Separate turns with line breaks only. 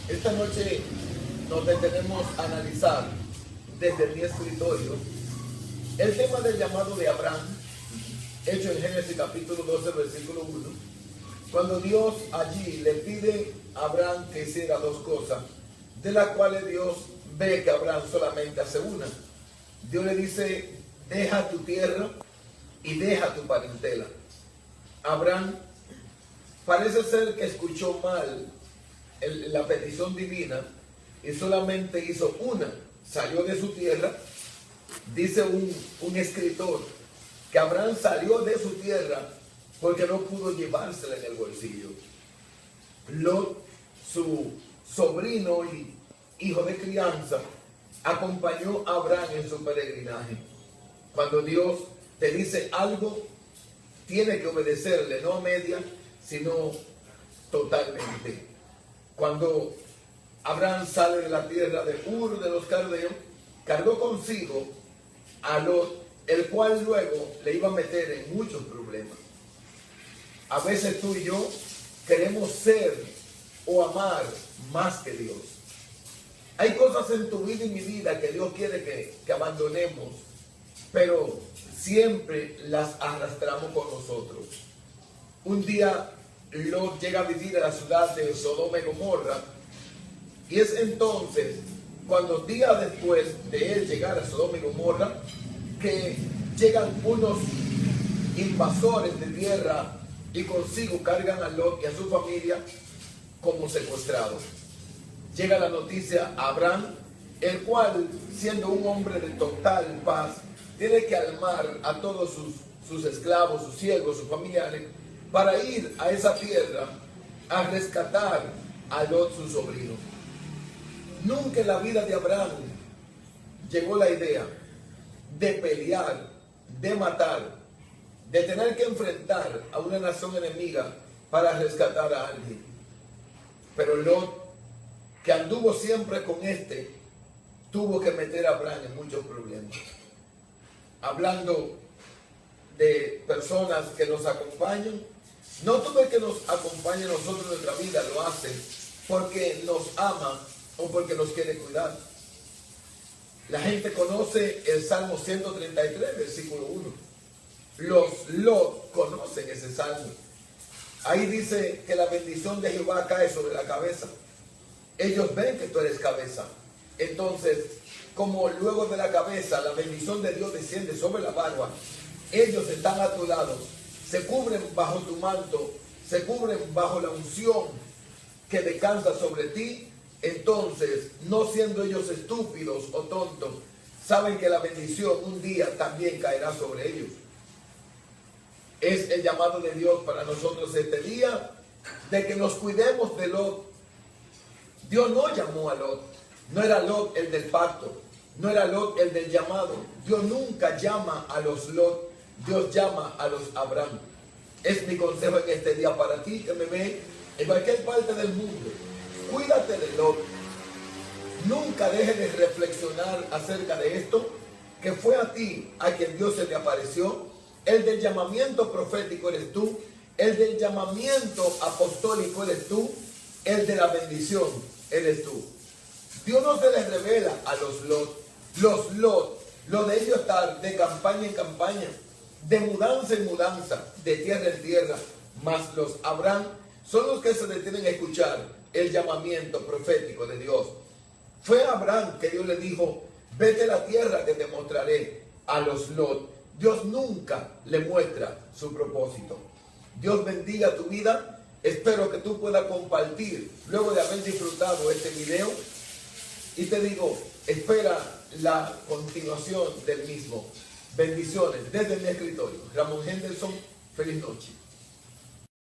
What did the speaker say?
Esta noche nos detenemos a analizar desde mi escritorio el tema del llamado de Abraham, hecho en Génesis capítulo 12, versículo 1, cuando Dios allí le pide a Abraham que hiciera dos cosas, de las cuales Dios ve que Abraham solamente hace una. Dios le dice, deja tu tierra y deja tu parentela. Abraham parece ser que escuchó mal la petición divina y solamente hizo una. Salió de su tierra. Dice un escritor que Abraham salió de su tierra porque no pudo llevársela en el bolsillo. Lot, su sobrino y hijo de crianza, acompañó a Abraham en su peregrinaje. Cuando Dios te dice algo, tiene que obedecerle, no a media, sino totalmente. Cuando Abraham sale de la tierra de Ur de los Caldeos, cargó consigo a Lot, el cual luego le iba a meter en muchos problemas. A veces tú y yo queremos ser o amar más que Dios. Hay cosas en tu vida y mi vida que Dios quiere que abandonemos, pero siempre las arrastramos con nosotros. Un día Lot llega a vivir a la ciudad de Sodoma y Gomorra, y es entonces cuando días después de él llegar a Sodoma y Gomorra que llegan unos invasores de tierra y consigo cargan a Lot y a su familia como secuestrados. Llega la noticia a Abraham, el cual, siendo un hombre de total paz, tiene que armar a todos sus esclavos, sus siervos, sus familiares, para ir a esa tierra a rescatar a Lot, su sobrino. Nunca en la vida de Abraham llegó la idea de pelear, de matar, de tener que enfrentar a una nación enemiga para rescatar a alguien. Pero Lot, que anduvo siempre con tuvo que meter a Abraham en muchos problemas. Hablando de personas que nos acompañan, no todo el que nos acompaña a nosotros en nuestra vida lo hace porque nos ama o porque nos quiere cuidar. La gente conoce el Salmo 133, versículo 1. Los Lot conocen ese salmo. Ahí dice que la bendición de Jehová cae sobre la cabeza. Ellos ven que tú eres cabeza. Entonces, como luego de la cabeza la bendición de Dios desciende sobre la barba, ellos están a tu lado, se cubren bajo tu manto, se cubren bajo la unción que descansa sobre ti. Entonces, no siendo ellos estúpidos o tontos, saben que la bendición un día también caerá sobre ellos. Es el llamado de Dios para nosotros este día, de que nos cuidemos de Lot. Dios no llamó a Lot, no era Lot el del pacto, no era Lot el del llamado. Dios nunca llama a los Lot, Dios llama a los Abraham. Es mi consejo en este día para ti que me ve en cualquier parte del mundo. Cuídate de Lot. Nunca dejes de reflexionar acerca de esto, que fue a ti a quien Dios se le apareció. El del llamamiento profético eres tú, el del llamamiento apostólico eres tú, el de la bendición eres tú. Dios no se les revela a los Lot. Los Lot, lo de ellos estar de campaña en campaña, de mudanza en mudanza, de tierra en tierra, más los Abraham son los que se detienen a escuchar el llamamiento profético de Dios. Fue a Abraham que Dios le dijo, vete a la tierra que te mostraré. A los Lot, Dios nunca le muestra su propósito. Dios bendiga tu vida. Espero que tú puedas compartir luego de haber disfrutado este video. Y te digo, espera la continuación del mismo. Bendiciones desde mi escritorio. Ramón Henderson, feliz noche.